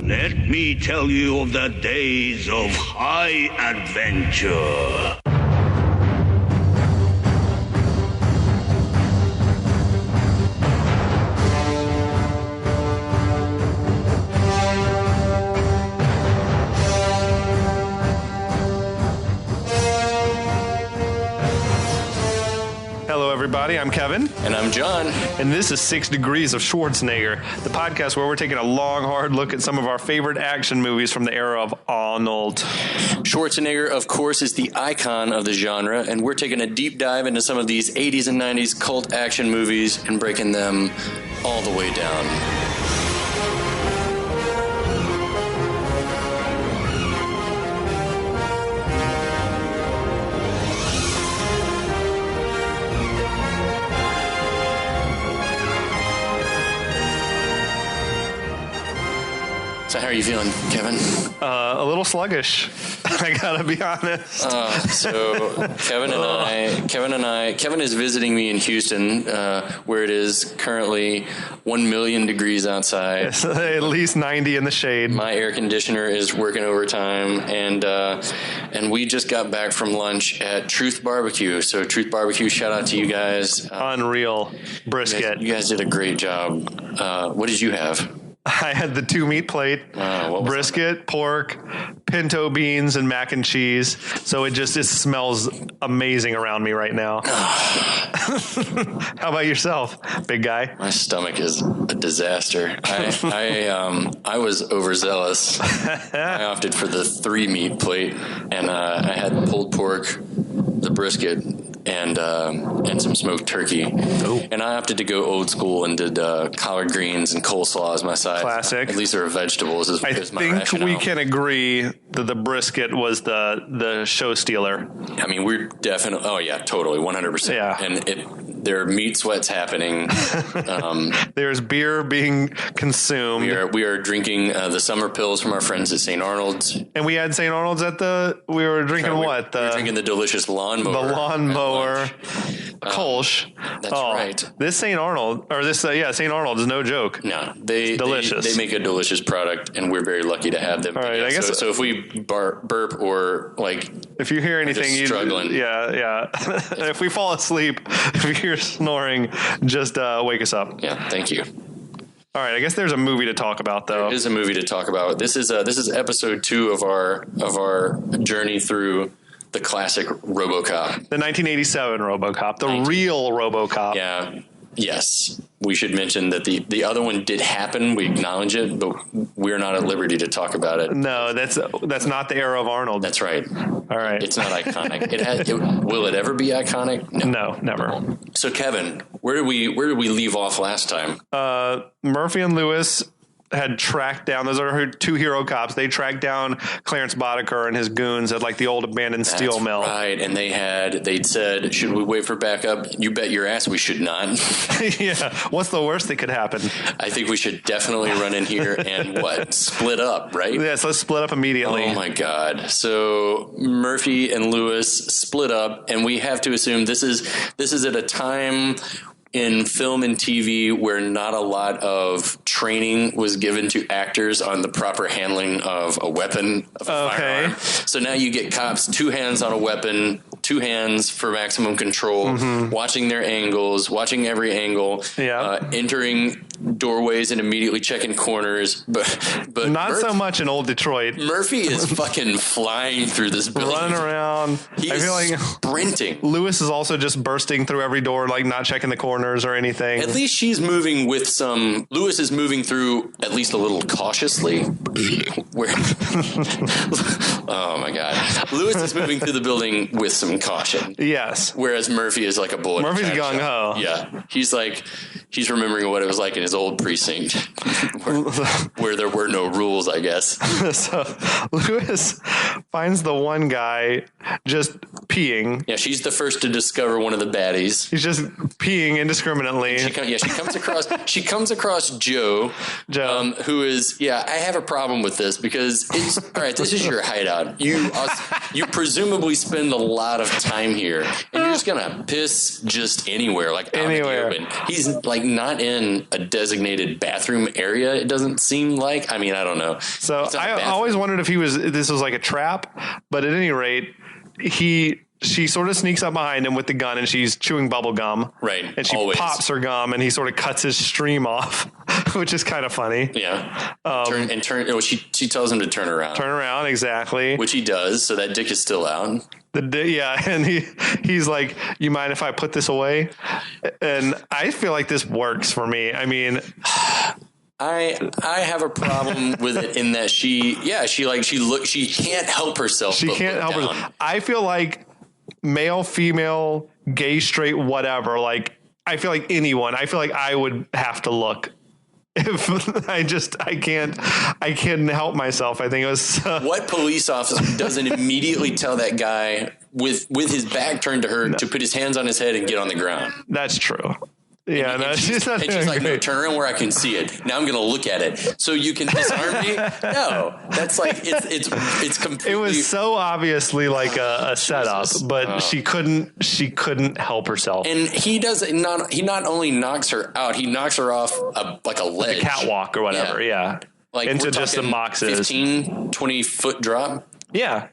Let me tell you of the days of high adventure. Hello, everybody. I'm Kevin. And I'm John. And this is 6 Degrees of Schwarzenegger, the podcast where we're taking a long, hard look at some of our favorite action movies from the era of Arnold. Schwarzenegger, of course, is the icon of the genre, and we're taking a deep dive into some of these 80s and 90s cult action movies and breaking them all the way down. So how are you feeling, Kevin? A little sluggish, I gotta be honest. Kevin is visiting me in Houston, where it is currently 1 million degrees outside. It's at least 90 in the shade. My air conditioner is working overtime, and we just got back from lunch at Truth Barbecue. So Truth Barbecue, shout out to you guys. Unreal brisket. You guys did a great job. What did you have? I had the 2-meat plate, brisket, pork, pinto beans, and mac and cheese. So it smells amazing around me right now. How about yourself, big guy? My stomach is a disaster. I was overzealous. I opted for the 3-meat plate, and I had pulled pork, the brisket, and some smoked turkey. Ooh. And I opted to go old school and did collard greens and coleslaw as my side. Classic. At least there were vegetables. I think we can agree that the brisket was the show stealer. I mean, we're definitely. Oh yeah, totally, 100%. Yeah. And there are meat sweats happening. There's beer being consumed. We are drinking the summer pills from our friends at St. Arnold's. And we had St. Arnold's we were drinking what? We were drinking the delicious lawnmower. The lawnmower. Kolsch. That's right. This St. Arnold, St. Arnold is no joke. No, delicious. They make a delicious product, and we're very lucky to have them. All right, I guess so. If we burp or if you hear anything, struggling, if we fall asleep, if you hear snoring, just wake us up. Yeah, thank you. All right, I guess there's a movie to talk about, though. There is a movie to talk about. This is episode 2 of our journey through the classic Robocop. The 1987 Robocop. The real Robocop. Yeah. Yes. We should mention that the other one did happen. We acknowledge it, but we're not at liberty to talk about it. No, that's not the era of Arnold. That's right. All right. It's not iconic. Will it ever be iconic? No, never. So, Kevin, where did we leave off last time? Murphy and Lewis had tracked down, those are her 2 hero cops. They tracked down Clarence Boddicker and his goons at the old abandoned steel mill. Right. And they'd said, should we wait for backup? You bet your ass we should not. Yeah. What's the worst that could happen? I think we should definitely run in here and split up, right? Yes, let's split up immediately. Oh my God. So Murphy and Lewis split up, and we have to assume this is at a time in film and TV where not a lot of training was given to actors on the proper handling of a weapon, of a firearm. So now you get cops 2 hands on a weapon, 2 hands for maximum control, watching their angles, watching every angle, entering doorways and immediately checking corners. But not so much in old Detroit. Murphy is fucking flying through this building. Running around. I feel like sprinting. Lewis is also just bursting through every door, not checking the corners or anything. At least she's moving with some. Lewis is moving through at least a little cautiously. Oh my God. Lewis is moving through the building with some caution. Yes. Whereas Murphy is like a bullet. Murphy's gung ho. Yeah. He's remembering what it was like in his old precinct where there were no rules, I guess. So Lewis finds the one guy just peeing. Yeah, she's the first to discover one of the baddies. He's just peeing indiscriminately. She comes across Joe. Who is, I have a problem with this because it's, all right, this is your hideout. You presumably spend a lot of time here, and you're just going to piss just anywhere, like out anywhere. in the open. He's like not in a designated bathroom area, it doesn't seem like. I mean, I don't know. So I always wondered if this was like a trap, but at any rate, she sort of sneaks up behind him with the gun, and she's chewing bubble gum. Right. And she pops her gum, and he sort of cuts his stream off, which is kind of funny. Yeah. She tells him to turn around. Turn around, exactly. Which he does, so that dick is still out. And he's like, you mind if I put this away? And I feel like this works for me. I mean... I have a problem with it in that she can't help herself. She can't help herself. I feel like male, female, gay, straight, whatever. Like, I feel like anyone. I feel like I would have to look. If I can't help myself. I think it was. What police officer doesn't immediately tell that guy with his back turned to her to put his hands on his head and get on the ground? That's true. Yeah, she's like, no, turn around where I can see it. Now I'm going to look at it. So you can disarm me? No, that's like it's completely. It was so obviously like a setup, but she couldn't help herself. And he not only knocks her out, he knocks her off like a ledge, a catwalk or whatever. Yeah. Like into just some boxes, 15, 20 foot drop. Yeah.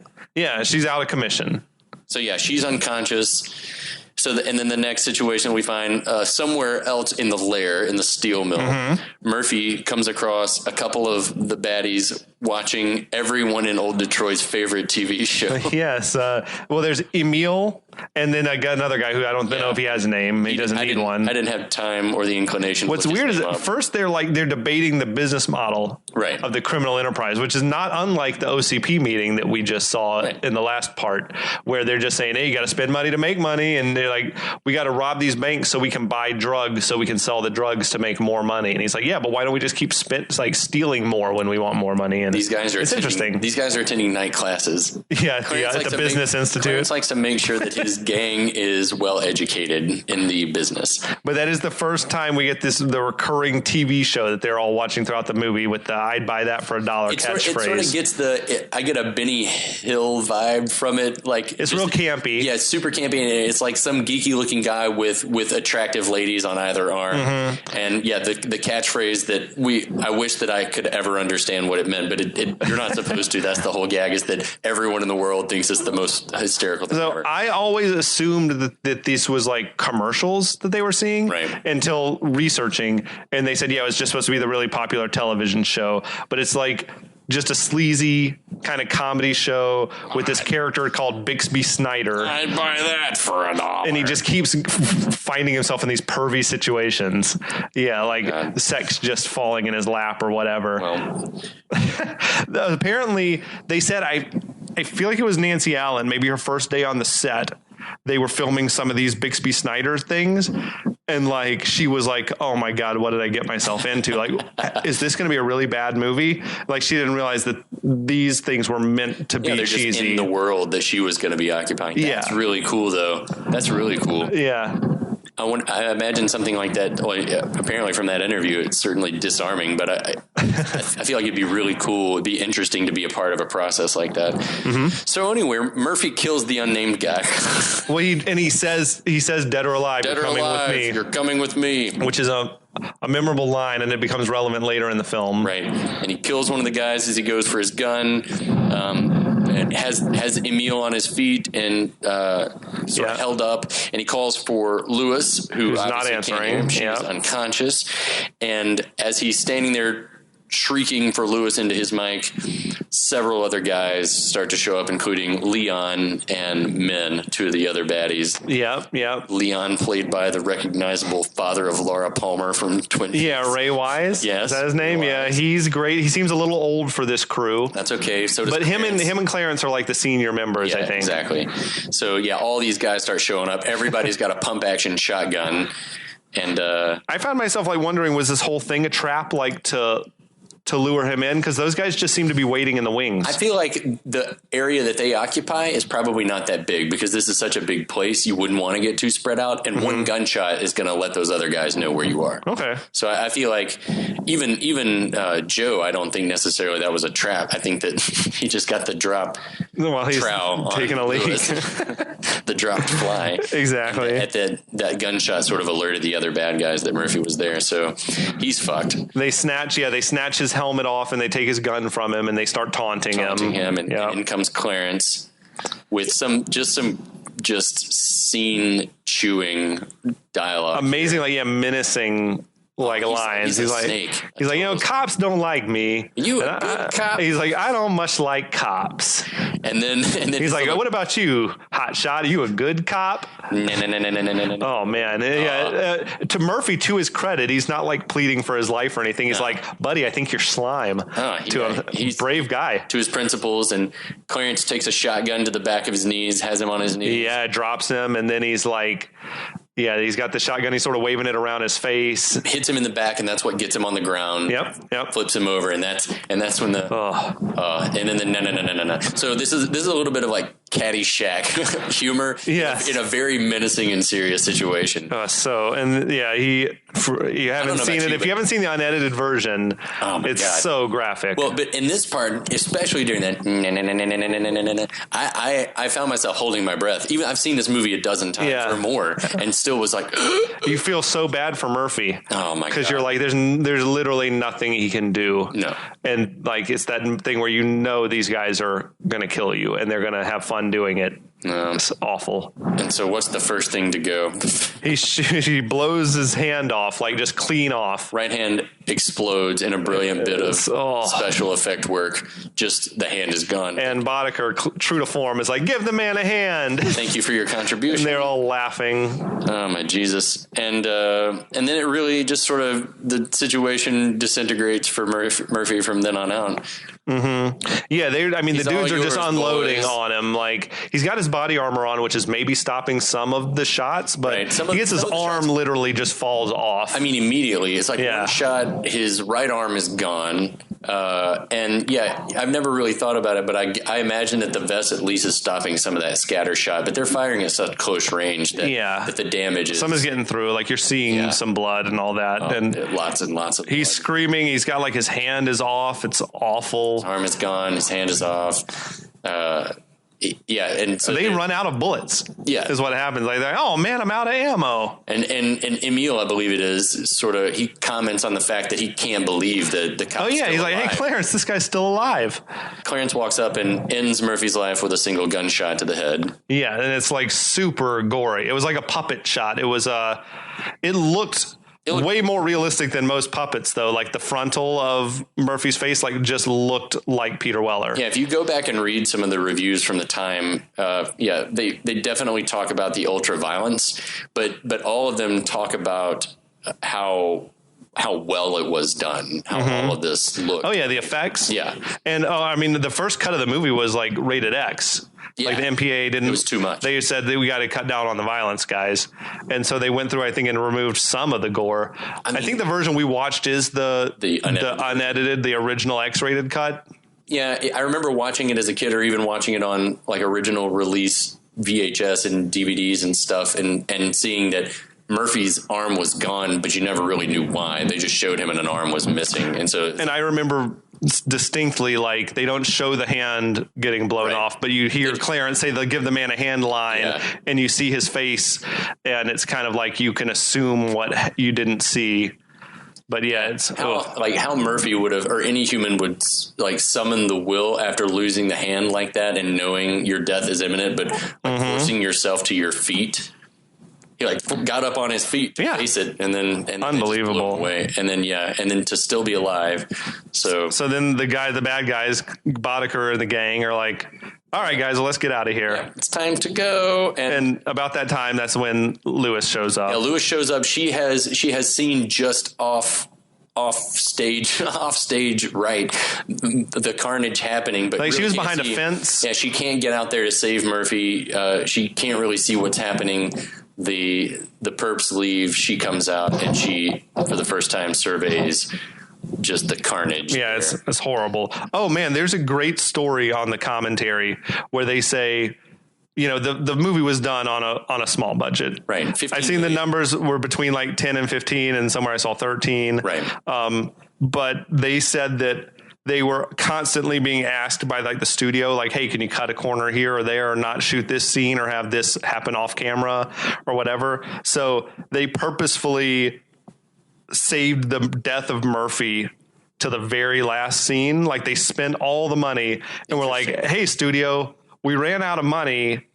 She's out of commission. So she's unconscious. So, and then the next situation we find somewhere else in the lair, in the steel mill, Murphy comes across a couple of the baddies watching everyone in Old Detroit's favorite TV show. Yes. Well, there's Emil, and then I got another guy who I don't know if he has a name. He doesn't need one. I didn't have time or the inclination. What's weird is that first they're debating the business model of the criminal enterprise, which is not unlike the OCP meeting that we just saw in the last part, where they're just saying, hey, you got to spend money to make money. And they're like, we got to rob these banks so we can buy drugs, so we can sell the drugs to make more money. And he's like, yeah, but why don't we just keep stealing more when we want more money? And these guys are interesting. These guys are attending night classes. Yeah, at the Business Institute. Clarence likes to make sure that his gang is well educated in the business. But that is the first time we get the recurring TV show that they're all watching throughout the movie with the "I'd buy that for $1" catchphrase. It sort of gets I get a Benny Hill vibe from it. Like it's real campy. Yeah, it's super campy, and it's like some geeky looking guy with attractive ladies on either arm. And the catchphrase that I wish that I could ever understand what it meant, but you're not supposed to. That's the whole gag, is that everyone in the world thinks it's the most hysterical thing ever. I always assumed that this was like commercials that they were seeing until researching, and they said, it was just supposed to be the really popular television show, but it's like just a sleazy kind of comedy show with this character called Bixby Snyder. I'd buy that for $1. And he just keeps finding himself in these pervy situations. Yeah, like sex just falling in his lap or whatever. Well. Apparently, they said, I feel like it was Nancy Allen, maybe her first day on the set. They were filming some of these Bixby Snyder things, and like she was like, oh my God, what did I get myself into? Like, is this going to be a really bad movie? Like, she didn't realize that these things were meant to be they're cheesy. just in the world that she was going to be occupying. That's really cool, though. That's really cool. Yeah. I imagine something like that. Well, apparently from that interview, it's certainly disarming, but I feel like it'd be really cool. It'd be interesting to be a part of a process like that. So anyway, Murphy kills the unnamed guy. Well, he says dead or alive, dead you're coming with me. You're coming with me. Which is a memorable line, and it becomes relevant later in the film. Right. And he kills one of the guys as he goes for his gun. And has Emil on his feet and sort of held up, and he calls for Lewis, who's not answering. She's unconscious, and as he's standing there shrieking for Lewis into his mic, several other guys start to show up, including Leon and Min, two of the other baddies. Yeah. Leon, played by the recognizable father of Laura Palmer from Twin Peaks. Yeah, Ray Wise. Yes, is that his name? Yeah, he's great. He seems a little old for this crew. That's okay. So does but him and Clarence are like the senior members, I think. Exactly. So all these guys start showing up. Everybody's got a pump action shotgun, and I found myself like wondering, was this whole thing a trap, like to to lure him in? Because those guys just seem to be waiting in the wings. I feel like the area that they occupy is probably not that big because this is such a big place. You wouldn't want to get too spread out, and one gunshot is going to let those other guys know where you are. Okay. So I feel like even Joe, I don't think necessarily that was a trap. I think that he just got the drop while he's trowel taking a leak. The dropped fly. Exactly. At that gunshot sort of alerted the other bad guys that Murphy was there. So he's fucked. They snatch his helmet off and they take his gun from him and they start taunting him. And in comes Clarence with some scene chewing dialogue. Amazing, menacing lines. He's like, snake. He's like, cops don't like me. You a good cop? He's like, I don't much like cops. And then he's like, what about you, hot shot? Are you a good cop? No. Oh man, to Murphy, to his credit, he's not like pleading for his life or anything. He's like, buddy, I think you're slime. He's brave guy. To his principles, and Clarence takes a shotgun to the back of his knees, has him on his knees. Yeah, drops him, and then he's like. Yeah, he's got the shotgun. He's sort of waving it around his face. Hits him in the back, and that's what gets him on the ground. Yep. Flips him over, and that's when the and then the no. So this is a little bit of like Caddyshack humor. Yes. In a very menacing and serious situation. You haven't seen it. If you haven't seen the unedited version, it's God. So graphic. Well, but in this part, especially during that, I found myself holding my breath. Even I've seen this movie a dozen times or more, and still was like, you feel so bad for Murphy. Oh my God! Because you're like, there's literally nothing he can do. No, and like it's that thing where these guys are gonna kill you, and they're gonna have fun doing it. It's awful. And so what's the first thing to go? He blows his hand off, like just clean off. Right hand explodes in a brilliant bit of special effect work. Just the hand is gone. And Boddicker, true to form, is like, give the man a hand. Thank you for your contribution. And they're all laughing. Oh my Jesus. And then it really just sort of, the situation disintegrates for Murphy from then on out. Mm-hmm. Yeah, the dudes are just unloading on him. Like, he's got his body armor on, which is maybe stopping some of the shots, but he gets his arm literally just falls off. I mean, immediately. It's like one shot, his right arm is gone. And I've never really thought about it, but I imagine that the vest at least is stopping some of that scatter shot, but they're firing at such close range that the damage is... Some is getting through, like you're seeing some blood and all that. And lots and lots of blood. He's screaming, he's got like his hand is off, it's awful. His arm is gone, his hand is off. And so they run out of bullets. Yeah, is what happens. Like, oh man, I'm out of ammo. And Emil, I believe it is, sort of, he comments on the fact that he can't believe that the cop's he's like, hey Clarence, this guy's still alive. Clarence walks up and ends Murphy's life with a single gunshot to the head. Yeah, and it's like super gory. It was like a puppet shot. It was it looked way more realistic than most puppets, though. Like the frontal of Murphy's face, like just looked like Peter Weller. Yeah, if you go back and read some of the reviews from the time, they definitely talk about the ultra violence, but all of them talk about how well it was done, how all of this looked. Oh yeah, the effects. Yeah, and the first cut of the movie was like rated X. Yeah. Like the MPA didn't. It was too much. They said that we got to cut down on the violence, guys, and so they went through, I think, and removed some of the gore. I think the version we watched is the unedited, the original X-rated cut. Yeah, I remember watching it as a kid, or even watching it on like original release VHS and DVDs and stuff, and seeing that Murphy's arm was gone, but you never really knew why. They just showed him and an arm was missing, and I remember distinctly, like, they don't show the hand getting blown off, but you hear Clarence say they'll give the man a hand line, and you see his face, and it's kind of like you can assume what you didn't see. But yeah, it's how Murphy would have, or any human would, like, summon the will after losing the hand like that and knowing your death is imminent, but forcing yourself to your feet. He got up on his feet to face it, and then unbelievable away, and then to still be alive. So then the bad guys, Boddicker and the gang, are like, all right, guys, well, let's get out of here. Yeah, it's time to go. And about that time, that's when Lewis shows up. Yeah, Lewis shows up. She has seen just off stage right, the carnage happening, but like she was behind a fence. Yeah, she can't get out there to save Murphy. She can't really see what's happening. The perps leave. She comes out and she, for the first time, surveys just the carnage. Yeah, it's horrible. Oh man, there's a great story on the commentary where they say, you know, the movie was done on a small budget. Right. I've seen the numbers were between like 10 and 15, and somewhere I saw 13. Right. But they said that they were constantly being asked by like the studio, like, hey, can you cut a corner here or there, or not shoot this scene, or have this happen off camera or whatever. So they purposefully saved the death of Murphy to the very last scene. Like, they spent all the money and were like, hey, studio, we ran out of money,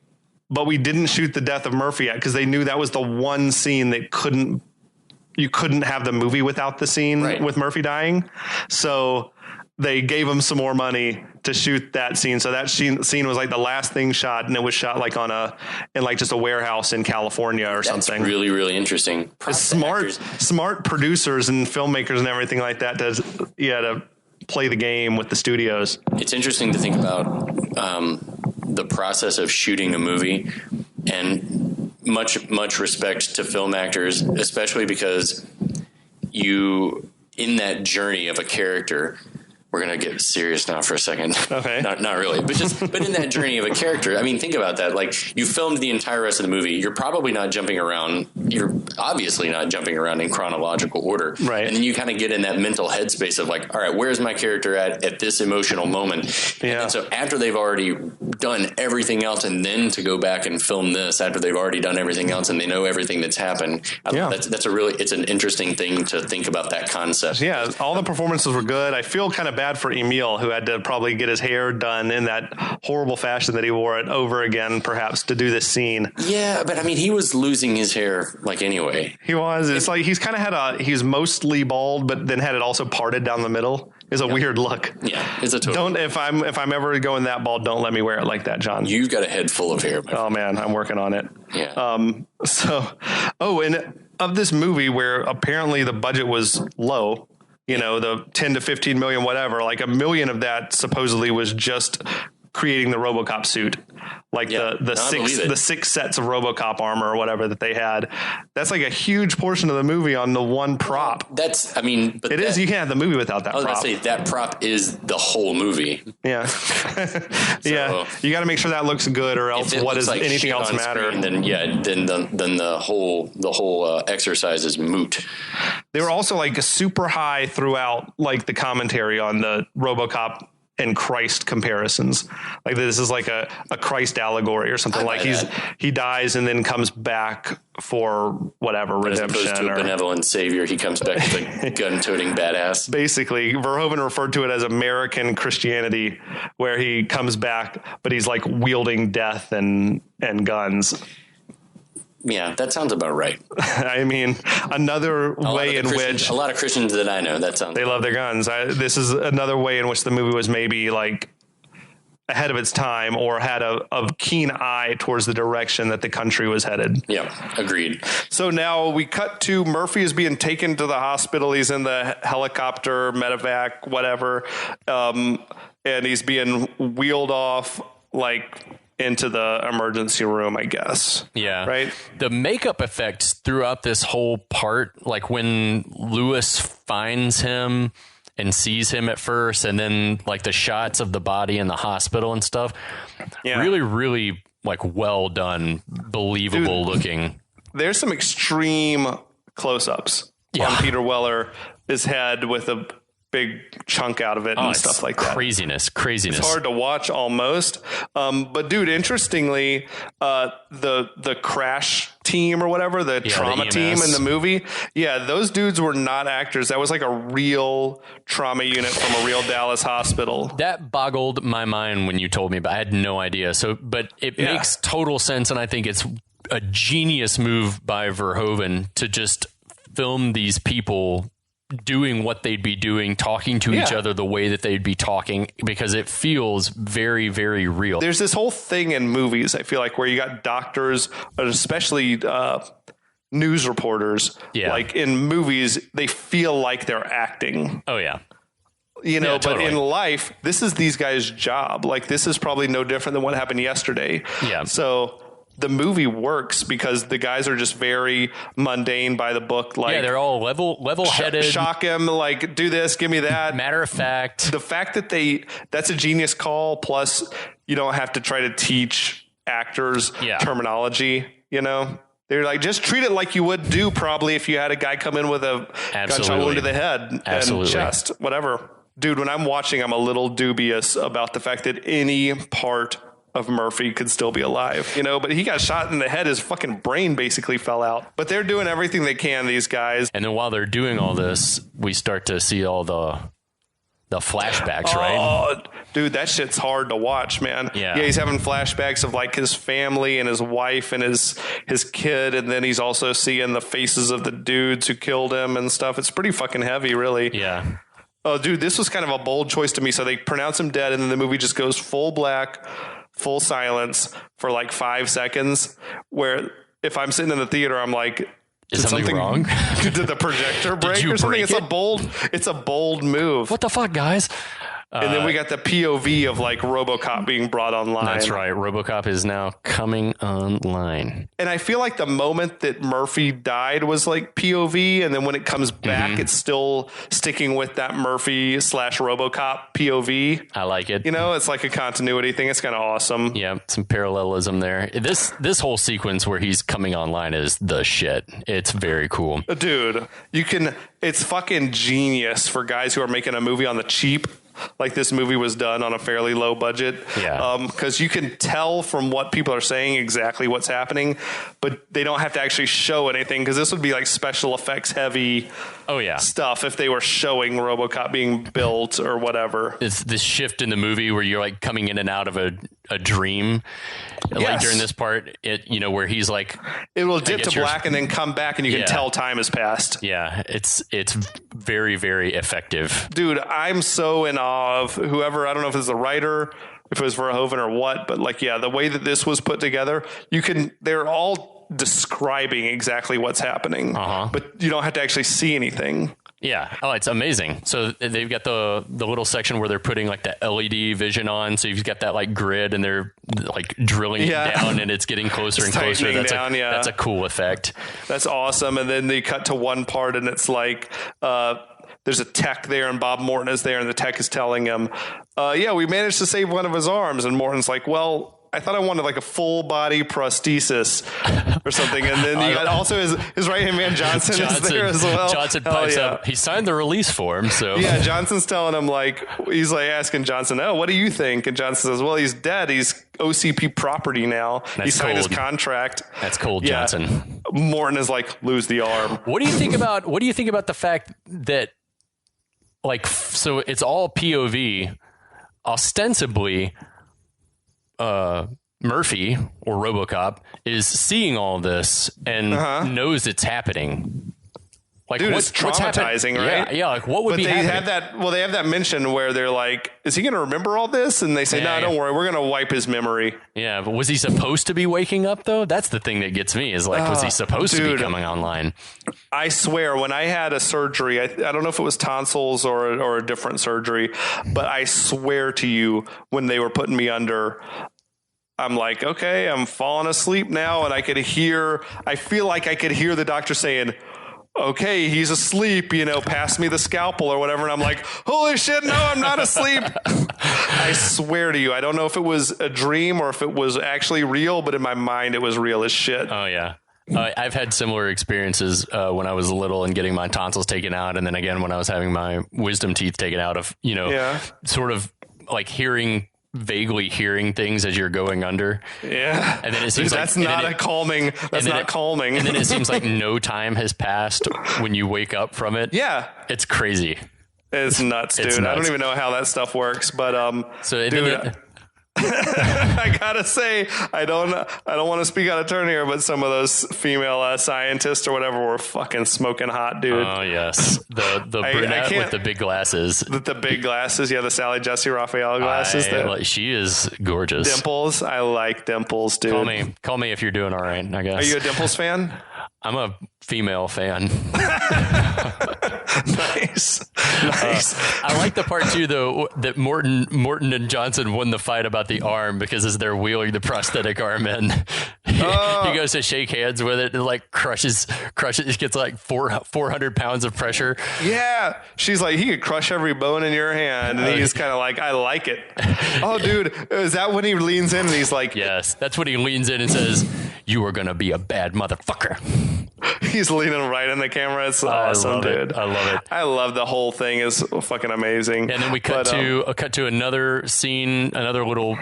but we didn't shoot the death of Murphy yet, because they knew that was the one scene that you couldn't have the movie without the scene with Murphy dying. So they gave him some more money to shoot that scene. So that scene was like the last thing shot, and it was shot like in like just a warehouse in California or something. Really, really interesting. Smart producers and filmmakers and everything like that to play the game with the studios. It's interesting to think about the process of shooting a movie, and much respect to film actors, especially because in that journey of a character. We're going to get serious now for a second. Okay. Not really, but in that journey of a character, I mean, think about that. Like, you filmed the entire rest of the movie. You're probably not jumping around. You're obviously not jumping around in chronological order. Right. And then you kind of get in that mental headspace of like, all right, where's my character at this emotional moment? Yeah. And so after they've already done everything else, and then to go back and film this after they've already done everything else and they know everything that's happened. That's it's an interesting thing to think about, that concept. Yeah. All the performances were good. I feel kind of bad for Emil, who had to probably get his hair done in that horrible fashion that he wore it over again, perhaps, to do this scene. Yeah, but I mean, he was losing his hair like anyway. He was. It's like he's kind of he's mostly bald, but then had it also parted down the middle. It's a weird look. Yeah, it's a total. If I'm ever going that bald, don't let me wear it like that, John. You've got a head full of hair. Oh man, I'm working on it. Yeah. And of this movie, where apparently the budget was low. You know, the 10 to 15 million, whatever, like $1 million of that supposedly was just creating the Robocop suit. Like the six sets of Robocop armor or whatever that they had. That's like a huge portion of the movie on the one prop. But you can't have the movie without that prop. I was going to say, that prop is the whole movie. Yeah. Yeah. You got to make sure that looks good, or else what does like anything else matter? Screen, then the whole exercise is moot. They were also like super high throughout, like the commentary on the Robocop and Christ comparisons. Like, this is like a Christ allegory or something. Like he dies and then comes back for whatever redemption. As opposed to a benevolent savior, he comes back as a gun-toting badass. Basically, Verhoeven referred to it as American Christianity, where he comes back, but he's like wielding death and guns. Yeah, that sounds about right. I mean, another way in which a lot of Christians that I know, they love their guns. This is another way in which the movie was maybe like ahead of its time, or had a keen eye towards the direction that the country was headed. Yeah, agreed. So now we cut to Murphy is being taken to the hospital. He's in the helicopter, medevac, whatever. And he's being wheeled off like into the emergency room, I guess. Yeah. Right. The makeup effects throughout this whole part, like when Lewis finds him and sees him at first, and then like the shots of the body in the hospital and stuff. Yeah. Really, really like well done, believable looking. There's some extreme close-ups on Peter Weller, his head with a big chunk out of it and stuff like that. Craziness. It's hard to watch almost. But dude, interestingly, the crash team or whatever, the trauma team in the movie, those dudes were not actors. That was like a real trauma unit from a real Dallas hospital. That boggled my mind when you told me, but I had no idea. But it makes total sense, and I think it's a genius move by Verhoeven to just film these people doing what they'd be doing, talking to each other the way that they'd be talking, because it feels very, very real. There's this whole thing in movies, I feel like, where you got doctors, especially news reporters, like in movies, they feel like they're acting. Oh, yeah. You know, but in life, this is these guys' job. Like, this is probably no different than what happened yesterday. Yeah. So the movie works because the guys are just very mundane by the book. Like, they're all level-headed. Shock him, like, do this, give me that. Matter of fact. The fact that that's a genius call. Plus, you don't have to try to teach actors terminology, you know? They're like, just treat it like you would do probably if you had a guy come in with a gunshot wound to the head and chest, whatever. Dude, when I'm watching, I'm a little dubious about the fact that any part of Murphy could still be alive, you know, but he got shot in the head. His fucking brain basically fell out, but they're doing everything they can, these guys. And then while they're doing all this, we start to see all the flashbacks, right? Oh, dude, that shit's hard to watch, man. Yeah, he's having flashbacks of like his family and his wife and his kid, and then he's also seeing the faces of the dudes who killed him and stuff. It's pretty fucking heavy, really. Yeah. Oh, dude, this was kind of a bold choice to me. So they pronounce him dead, and then the movie just goes full black, full silence for like 5 seconds, where if I'm sitting in the theater, I'm like, is something wrong? Did the projector break or something? It's a bold move. What the fuck, guys? And then we got the POV of like Robocop being brought online. That's right. Robocop is now coming online. And I feel like the moment that Murphy died was like POV. And then when it comes back, it's still sticking with that Murphy / Robocop POV. I like it. You know, it's like a continuity thing. It's kind of awesome. Yeah, some parallelism there. This whole sequence where he's coming online is the shit. It's very cool. Dude, it's fucking genius for guys who are making a movie on the cheap. Like this movie was done on a fairly low budget. Yeah. Because you can tell from what people are saying exactly what's happening, but they don't have to actually show anything, because this would be like special effects heavy stuff if they were showing Robocop being built or whatever. It's this shift in the movie where you're like coming in and out of a dream. Yes. Like during this part, where he's like, it will dip to black and then come back and you can tell time has passed. Yeah. It's very, very effective. Dude, I'm so in awe of whoever, I don't know if it's the writer, if it was Verhoeven or what, but like, the way that this was put together, they're all describing exactly what's happening, but you don't have to actually see anything. Yeah. Oh, it's amazing. So they've got the little section where they're putting like the LED vision on. So you've got that like grid and they're like drilling it down and it's getting closer and closer. That's a cool effect. That's awesome. And then they cut to one part and it's like, there's a tech there and Bob Morton is there and the tech is telling him, we managed to save one of his arms. And Morton's like, well, I thought I wanted like a full body prosthesis or something. And then you got also his right hand man Johnson is there as well. Johnson pipes up. He signed the release form. So Johnson's telling him he's asking Johnson, oh, what do you think? And Johnson says, well, he's dead. He's OCP property now. He signed his contract. That's cold, Johnson. Morton is like, lose the arm. What do you think about the fact that so it's all POV, ostensibly, Murphy or Robocop is seeing all this and knows it's happening. Like, dude, it's traumatizing, right? Yeah. Like, what would be happening? They have that mention where they're like, "Is he going to remember all this?" And they say, "No, don't worry, we're going to wipe his memory." Yeah, but was he supposed to be waking up though? That's the thing that gets me. Is like, was he supposed to be coming online? I swear, when I had a surgery, I don't know if it was tonsils or a different surgery, but I swear to you, when they were putting me under, I'm like, okay, I'm falling asleep now, and I feel like I could hear the doctor saying, okay, he's asleep, pass me the scalpel or whatever. And I'm like, holy shit, no, I'm not asleep. I swear to you, I don't know if it was a dream or if it was actually real, but in my mind, it was real as shit. Oh, yeah. I've had similar experiences when I was little and getting my tonsils taken out. And then again, when I was having my wisdom teeth taken out of, sort of like vaguely hearing things as you're going under. Yeah. And then it seems that's not calming. And then it seems like no time has passed when you wake up from it. Yeah. It's crazy. It's nuts, dude. It's nuts. I don't even know how that stuff works, but I gotta say, I don't want to speak out of turn here, but some of those female scientists or whatever were fucking smoking hot, dude. Oh yes, the brunette with the big glasses. The big glasses, the Sally Jesse Raphael glasses. She is gorgeous. Dimples, I like Dimples, dude. Call me if you're doing all right. I guess. Are you a Dimples fan? I'm a female fan. Nice. I like the part too, though, that Morton and Johnson won the fight about the arm, because as they're wheeling the prosthetic arm in, he goes to shake hands with it and like crushes. It gets like 400 pounds of pressure. Yeah, she's like, he could crush every bone in your hand, and he's kind of like, I like it. Oh, dude, is that when he leans in and he's like, yes, that's when he leans in and says, "You are gonna be a bad motherfucker." He's leaning right in the camera. It's awesome, dude. I love it. I love the whole thing. Is fucking amazing. And then we cut to another scene, another little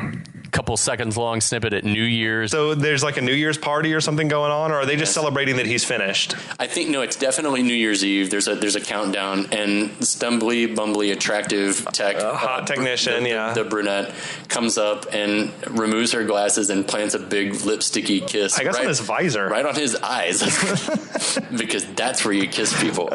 couple seconds long snippet at New Year's. So there's like a New Year's party or something going on, or are they just celebrating that he's finished? I think no, it's definitely New Year's Eve. There's a countdown, and stumbly, bumbly, attractive hot technician, the brunette comes up and removes her glasses and plants a big lipsticky kiss. I guess on his visor, right on his eyes, because that's where you kiss people.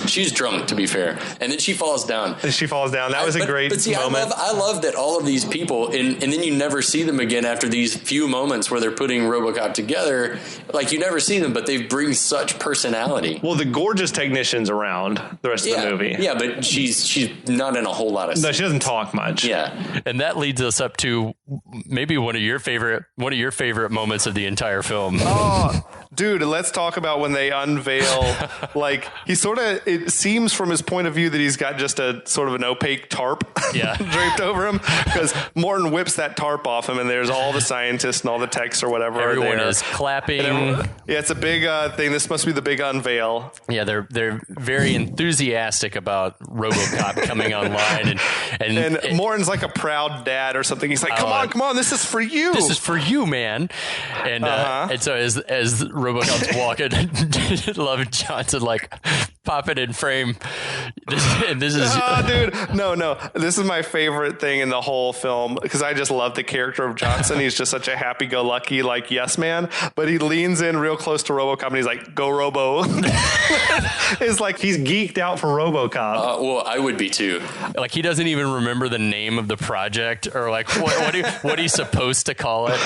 She's drunk, to be fair, and then she falls down. That was a great moment. I love that all of these people, and then you never see them again after these few moments where they're putting RoboCop together. Like, you never see them, but they bring such personality. Well, the gorgeous technician's around the rest of the movie. Yeah, but she's not in a whole lot of scenes. No, she doesn't talk much. Yeah. And that leads us up to maybe one of your favorite moments of the entire film. Oh, dude, let's talk about when they unveil, like, it seems from his point of view that he's got just a sort of an opaque tarp draped over him, because Morton whips that tarp off him, and there's all the scientists and all the techs or whatever. Everyone is clapping. It's a big thing. This must be the big unveil. Yeah, they're very enthusiastic about RoboCop coming online, and Morton's like a proud dad or something. He's like, come on, this is for you. This is for you, man. And so as RoboCop's walking, Love Johnson like pop it in frame. This is dude, no. This is my favorite thing in the whole film, because I just love the character of Johnson. He's just such a happy-go-lucky, like, yes man. But he leans in real close to RoboCop and he's like, "Go Robo!" It's like he's geeked out for RoboCop. Well, I would be too. Like, he doesn't even remember the name of the project, or like what he's supposed to call it.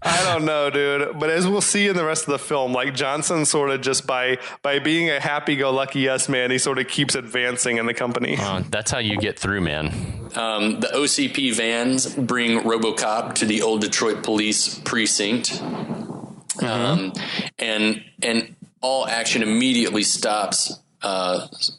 I don't know, dude. But as we'll see in the rest of the film, like, Johnson sort of just by being a happy-go-lucky yes man, he sort of keeps advancing in the company. That's how you get through, man. The OCP vans bring RoboCop to the old Detroit police precinct, and all action immediately stops.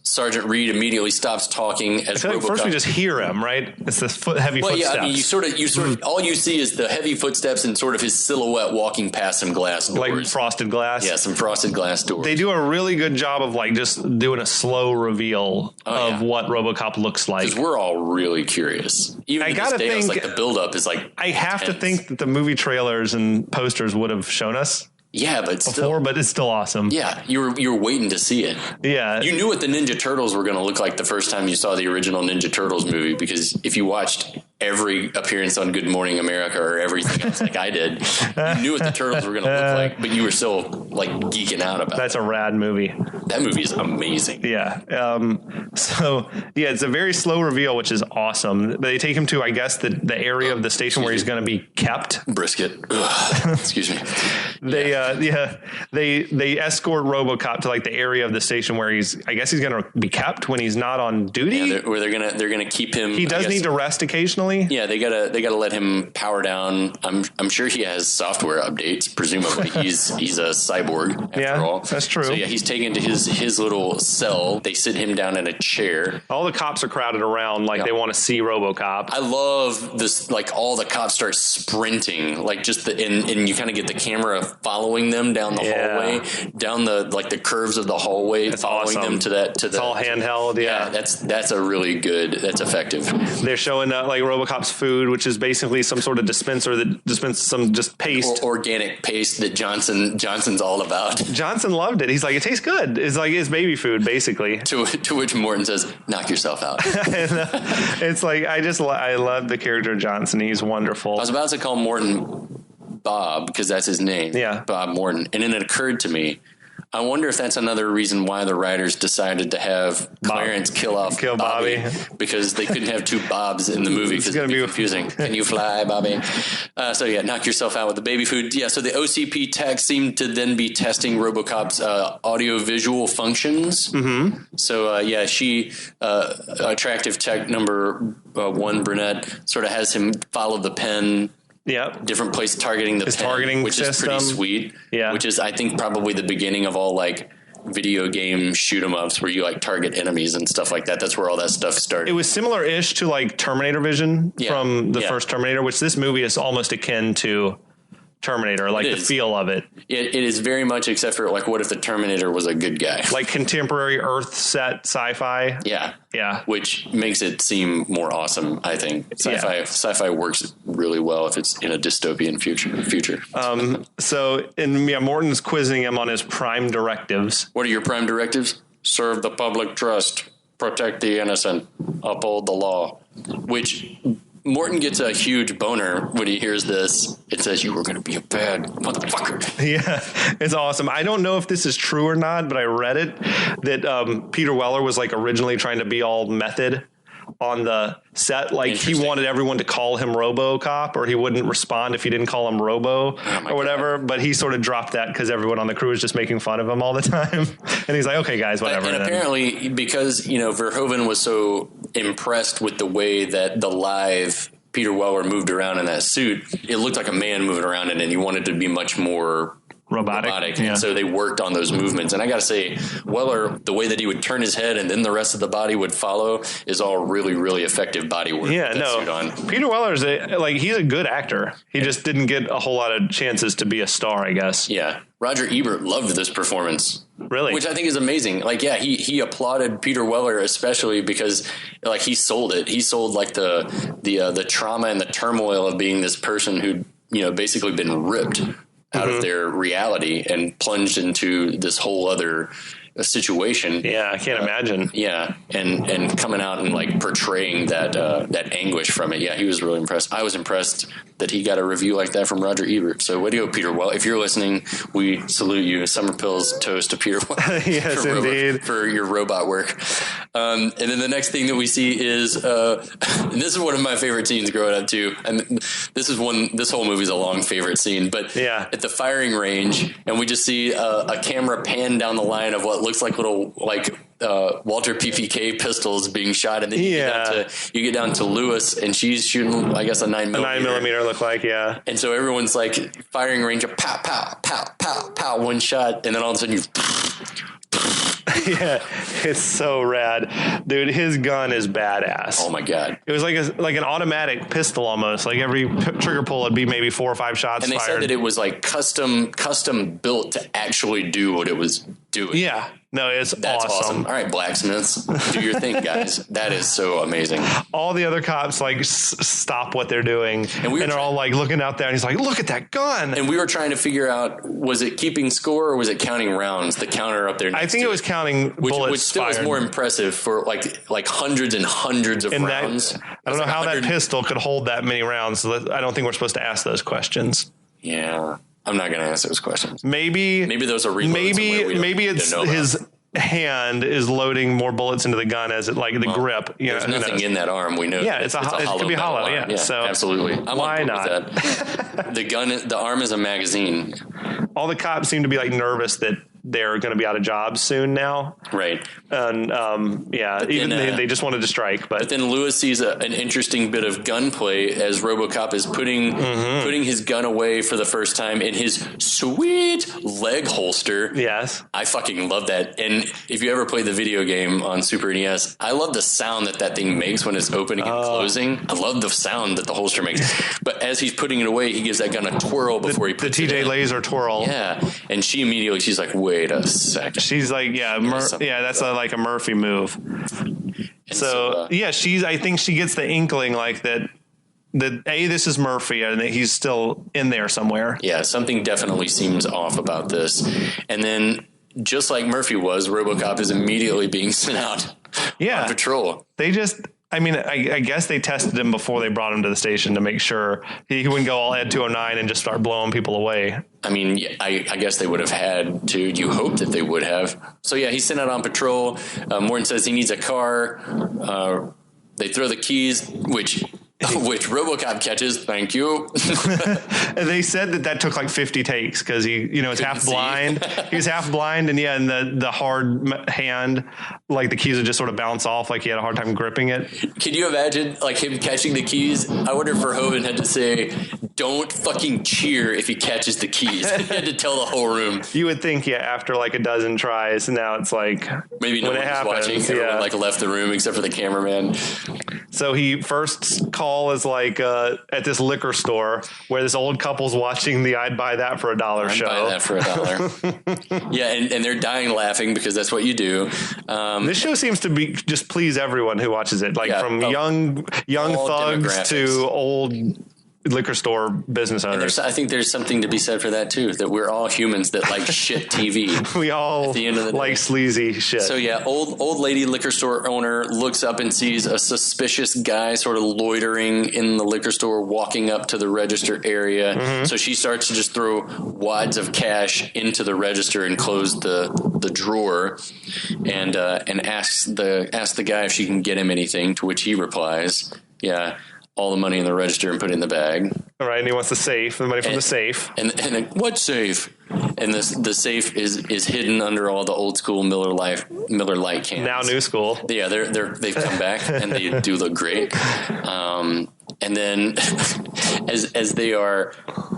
Sergeant Reed immediately stops talking as RoboCop. First we just hear him, right? It's the heavy footsteps. Yeah, I mean, you sort of all you see is the heavy footsteps and sort of his silhouette walking past some glass doors. Like frosted glass? Yeah, some frosted glass doors. They do a really good job of, like, just doing a slow reveal of what RoboCop looks like. Because we're all really curious. Even I gotta think, like, the buildup is like I have to think that the movie trailers and posters would have shown us. Yeah, but it's still awesome. Yeah, you were waiting to see it. Yeah, you knew what the Ninja Turtles were going to look like the first time you saw the original Ninja Turtles movie, because if you watched every appearance on Good Morning America or everything else like I did, you knew what the Turtles were going to look like, but you were still like geeking out about That's it. a rad movie. That movie is amazing. Yeah. It's a very slow reveal, which is awesome. But they take him to, I guess, the area of the station where he's going to be kept. Brisket. Excuse me. They escort RoboCop to, like, the area of the station where he's going to be kept when he's not on duty. Yeah, where they're gonna keep him. He does need to rest occasionally. Yeah, they gotta let him power down. I'm sure he has software updates. Presumably, he's a cyborg after all. That's true. So yeah, he's taken to his little cell. They sit him down in a chair. All the cops are crowded around, like they want to see RoboCop. I love this. Like, all the cops start sprinting, like just and you kind of get the camera following them down the hallway, down the curves of the hallway, that's following awesome. them to that. It's all handheld. Yeah, that's a really good. That's effective. They're showing like RoboCop's food, which is basically some sort of dispenser that dispenses some just paste, organic paste that Johnson's all about. Johnson loved it. He's like, it tastes good. It's like his baby food, basically. To which Morton says, "Knock yourself out." It's like I love the character of Johnson. He's wonderful. I was about to call Morton Bob because that's his name. Yeah, Bob Morton, and then it occurred to me, I wonder if that's another reason why the writers decided to have Clarence kill Bobby, because they couldn't have two Bobs in the movie because it'd be confusing. Can you fly, Bobby? So yeah, knock yourself out with the baby food. Yeah, so the OCP tech seemed to then be testing RoboCop's audio-visual functions. Mm-hmm. So yeah, she, attractive tech number 1, brunette, sort of has him follow the pen. Yeah, different place targeting the pen, which is pretty sweet. Yeah, which is I think probably the beginning of all like video game shoot 'em ups where you like target enemies and stuff like that. That's where all that stuff started. It was similar-ish to like Terminator Vision from the first Terminator, which this movie is almost akin to Terminator, like the feel of it. It is very much, except for like, what if the Terminator was a good guy? Like contemporary Earth set sci-fi. Yeah. Yeah. Which makes it seem more awesome, I think. Sci-fi works really well if it's in a dystopian future. So Morton's quizzing him on his prime directives. What are your prime directives? Serve the public trust, protect the innocent, uphold the law, which Morton gets a huge boner when he hears this. It says, you were going to be a bad motherfucker. Yeah, it's awesome. I don't know if this is true or not, but I read it that Peter Weller was like originally trying to be all method on the set. Like he wanted everyone to call him Robocop, or he wouldn't respond if you didn't call him Robo or whatever. God. But he sort of dropped that because everyone on the crew was just making fun of him all the time. And he's like, okay, guys, whatever. And apparently because, Verhoeven was so impressed with the way that the live Peter Weller moved around in that suit, it looked like a man moving around in it, and he wanted to be much more robotic. Yeah. And so they worked on those movements. And I got to say, Weller, the way that he would turn his head and then the rest of the body would follow is all really, really effective body work. Yeah, no. Peter Weller's he's a good actor. He just didn't get a whole lot of chances to be a star, I guess. Yeah. Roger Ebert loved this performance. Really? Which I think is amazing. Like, yeah, he applauded Peter Weller especially because like he sold it. He sold like the trauma and the turmoil of being this person who'd, basically been ripped out of their reality and plunged into this whole other situation. Yeah, I can't imagine. Yeah, and coming out and like portraying that anguish from it. Yeah, he was really impressed. I was impressed that he got a review like that from Roger Ebert. So way to go, Peter Weller. If you're listening, we salute you. Summer Pills toast to Peter Weller. Yes, indeed. For your robot work. And then the next thing that we see is, and this is one of my favorite scenes growing up too. And this whole movie is a long favorite scene, but at the firing range, and we just see a camera pan down the line of what looks like little Walter PPK pistols being shot, and then you get down to Lewis, and she's shooting, I guess, a 9mm. A 9mm look like, yeah. And so everyone's like firing range of pow, pow, pow, pow, pow, one shot, and then all of a sudden you. Yeah, it's so rad, dude. His gun is badass. Oh my god! It was like an automatic pistol almost. Like every trigger pull would be maybe 4 or 5 shots. And they said that it was like custom built to actually do what it was doing. Yeah. No, that's awesome. All right, blacksmiths, do your thing, guys. That is so amazing. All the other cops like stop what they're doing, and they're all like looking out there, and he's like, "Look at that gun!" And we were trying to figure out, was it keeping score or was it counting rounds? The counter up there. I think it was counting bullets, which still is more impressive for like hundreds and hundreds of rounds. I don't know how that pistol could hold that many rounds. So I don't think we're supposed to ask those questions. Yeah. I'm not going to ask those questions. Maybe those are reloads. Maybe it's his hand is loading more bullets into the gun as it the grip. There's nothing in that arm. We know. Yeah, it could be hollow. Yeah, so absolutely. Why not? The arm is a magazine. All the cops seem to be like nervous that they're going to be out of jobs soon now. Right. And they just wanted to strike. But then Lewis sees an interesting bit of gunplay as Robocop is putting his gun away for the first time in his sweet leg holster. Yes. I fucking love that. And if you ever play the video game on Super NES, I love the sound that thing makes when it's opening and closing. I love the sound that the holster makes. But as he's putting it away, he gives that gun a twirl before he puts it in. The TJ Laser twirl. Yeah. And she's like, wait a second. She's like, that's like a Murphy move. So I think she gets the inkling like that this is Murphy and that he's still in there somewhere. Yeah, something definitely seems off about this. And then just like Murphy was, Robocop is immediately being sent out on patrol. They just I mean, I guess they tested him before they brought him to the station to make sure he wouldn't go all Ed 209 and just start blowing people away. I mean, I guess they would have had to. You hope that they would have. So, yeah, he's sent out on patrol. Morton says he needs a car. They throw the keys, which RoboCop catches. Thank you. And they said that took like 50 takes because is half blind. He was half blind, and and the hard hand, like the keys would just sort of bounce off, like he had a hard time gripping it. Can you imagine like him catching the keys? I wonder if Verhoeven had to say, "Don't fucking cheer if he catches the keys." He had to tell the whole room. You would think, after like a dozen tries, now it's like maybe no one was watching. Everyone like left the room except for the cameraman. So he first call is like at this liquor store where this old couple's watching the I'd buy that for $1 show. I'd buy that for $1. Yeah, and they're dying laughing because that's what you do. This show seems to be just please everyone who watches it, like from young thugs to old liquor store business owners. I think there's something to be said for that too, that we're all humans that like shit TV. We all at the end of the like day. Sleazy shit. So old lady liquor store owner looks up and sees a suspicious guy sort of loitering in the liquor store, walking up to the register area. Mm-hmm. So she starts to just throw wads of cash into the register and close the drawer, and asks the guy if she can get him anything, to which he replies, "Yeah, all the money in the register and put it in the bag." All right, and he wants the money from the safe. And what safe? And the safe is hidden under all the old school Miller Lite cans. Now new school. Yeah, they've come back and they do look great. And then as they are,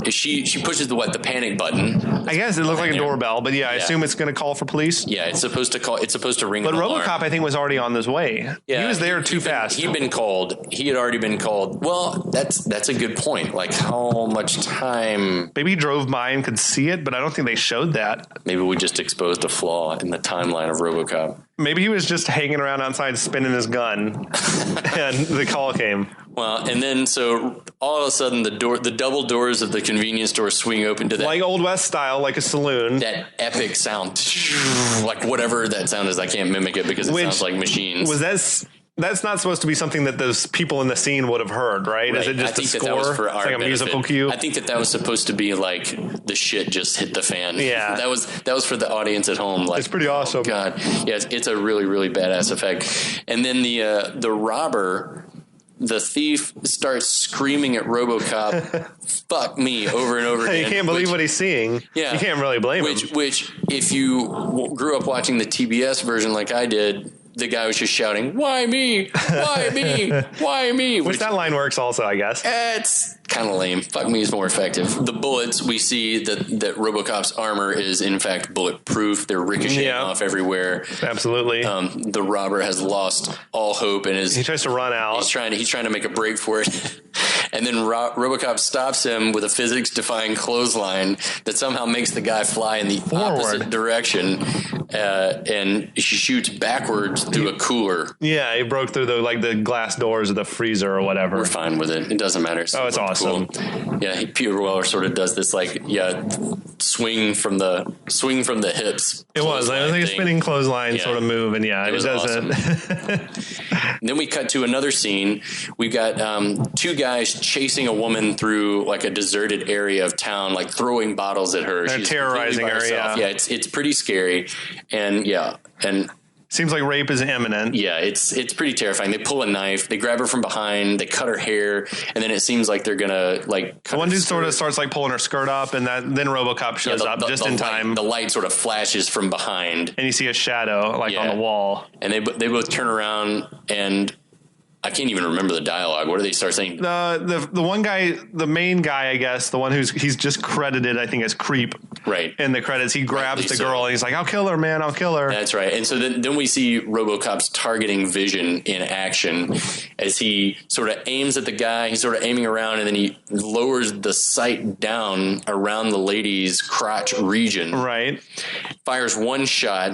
she pushes the panic button. I guess it looks like a doorbell, but I assume it's going to call for police. Yeah, it's supposed to ring. But RoboCop, I think, was already on his way. Yeah, he was there too fast. He'd been called. He had already been called. Well, that's a good point. Like, how much time? Maybe he drove by and could see it, but I don't think they showed that. Maybe we just exposed a flaw in the timeline of RoboCop. Maybe he was just hanging around outside spinning his gun, and the call came. Well, and then so all of a sudden the double doors of the convenience store swing open to that, like Old West style, like a saloon. That epic sound, like whatever that sound is, I can't mimic it because it sounds like machines. That's not supposed to be something that those people in the scene would have heard, right? Is it just a score? That was for our benefit. A musical cue? I think that was supposed to be like the shit just hit the fan. Yeah. That was for the audience at home. Like, it's pretty awesome. Oh God. Yeah, it's a really, really badass effect. And then the robber, the thief, starts screaming at RoboCop, "Fuck me," over and over again. You can't believe what he's seeing. Yeah. You can't really blame him. Which, if you grew up watching the TBS version like I did, the guy was just shouting, "Why me? Why me? Why me?" Which that line works also, I guess. It's kind of lame. "Fuck me" is more effective. The bullets, we see that RoboCop's armor is in fact bulletproof. They're ricocheting off everywhere. Absolutely. The robber has lost all hope and he tries to run out. He's trying to make a break for it. And then RoboCop stops him with a physics-defying clothesline that somehow makes the guy fly in the opposite direction, and she shoots backwards through a cooler. Yeah, he broke through the glass doors of the freezer or whatever. We're fine with it. It doesn't matter. Oh, it's awesome. Cool. Yeah, Peter Weller sort of does this swing from the hips. It was like a spinning clothesline sort of move, and it does awesome. Then we cut to another scene. We've got two guys chasing a woman through like a deserted area of town, like throwing bottles at her. She's terrorizing her. Yeah, it's pretty scary, and seems like rape is imminent. Yeah, it's pretty terrifying. They pull a knife, they grab her from behind, they cut her hair, and then it seems like they're gonna cut one dude sort of starts like pulling her skirt up, and then RoboCop shows up just in time. The light sort of flashes from behind, and you see a shadow on the wall. And they both turn around, and I can't even remember the dialogue. What do they start saying? The one guy, the main guy, I guess, the one he's just credited, I think, as creep. Right. In the credits, he grabs the girl and he's like, "I'll kill her, man, I'll kill her." That's right. And so then we see RoboCop's targeting vision in action as he sort of aims at the guy. He's sort of aiming around, and then he lowers the sight down around the lady's crotch region. Right. Fires one shot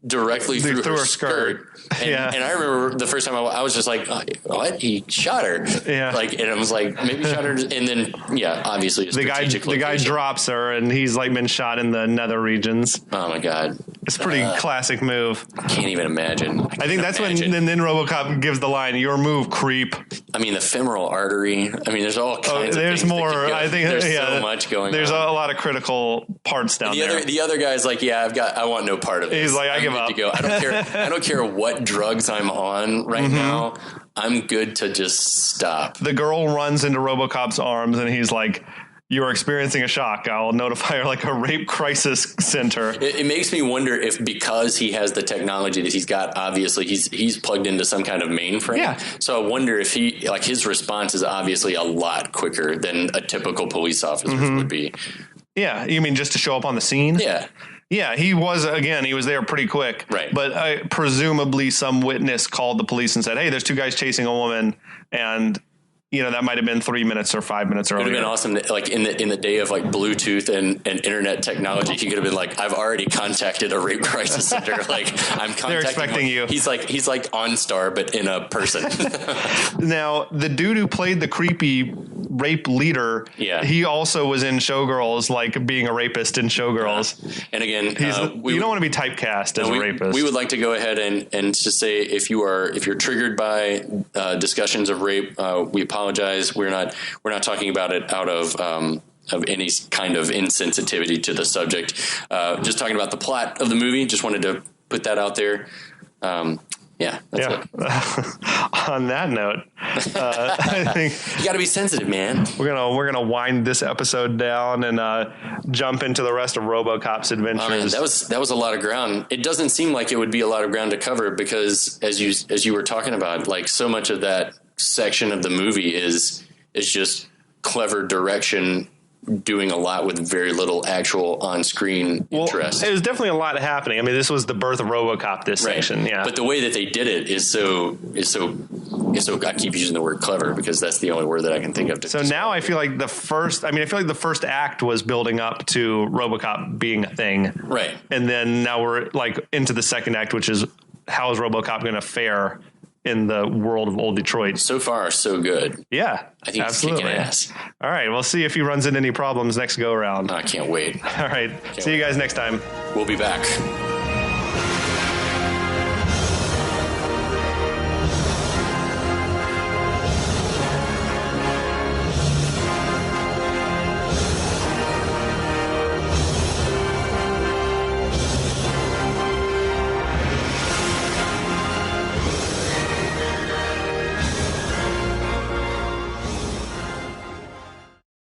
directly through her skirt. And I remember the first time I was just like, what? He shot her. Yeah. And I was like, maybe shot her. And then, obviously the guy drops her, and he's like been shot in the nether regions. Oh my God. It's a pretty classic move. I can't even imagine. I think that's when then RoboCop gives the line, "Your move, creep." I mean, the femoral artery. I mean, there's all kinds of there's things. More. I think there's so much going on. There's a lot of critical parts down there. The other guy's like, yeah, I want no part of this. He's like, I give up. To go. I don't care what drugs I'm on right now. I'm good to just stop. The girl runs into RoboCop's arms and he's like, "You are experiencing a shock. I'll notify a rape crisis center." It makes me wonder if because he has the technology that he's got, obviously he's plugged into some kind of mainframe. Yeah. So I wonder if his response is obviously a lot quicker than a typical police officer's would be. Yeah. You mean just to show up on the scene? Yeah. Yeah, he was there pretty quick. Right. But presumably some witness called the police and said, "Hey, there's two guys chasing a woman," and that might have been 3 minutes or 5 minutes earlier. It would have been awesome that, in the day of Bluetooth and internet technology, he could have been like, "I've already contacted a rape crisis center. I'm contacting." They're expecting you. He's like OnStar, but in a person. Now, the dude who played the creepy rape leader, he also was in Showgirls, being a rapist in Showgirls. And again, you don't want to be typecast as a rapist. We would like to go ahead and just say if you're triggered by discussions of rape, we apologize. We're not talking about it out of any kind of insensitivity to the subject. Just talking about the plot of the movie. Just wanted to put that out there. That's it. On that note, I think you got to be sensitive, man. We're gonna wind this episode down and jump into the rest of RoboCop's adventures. Oh, man, that was a lot of ground. It doesn't seem like it would be a lot of ground to cover because, as you were talking about, so much of that section of the movie is just clever direction, doing a lot with very little actual on-screen interest. There's definitely a lot happening. I mean, this was the birth of RoboCop, this section. Yeah. But the way that they did it is so I keep using the word clever because that's the only word that I can think of. So now I feel like the first act was building up to RoboCop being a thing. Right. And then now we're into the second act, which is how is RoboCop going to fare in the world of old Detroit. So far, so good. Yeah, I think absolutely. He's kicking ass. All right, we'll see if he runs into any problems next go around. I can't wait. All right, see you guys next time. We'll be back.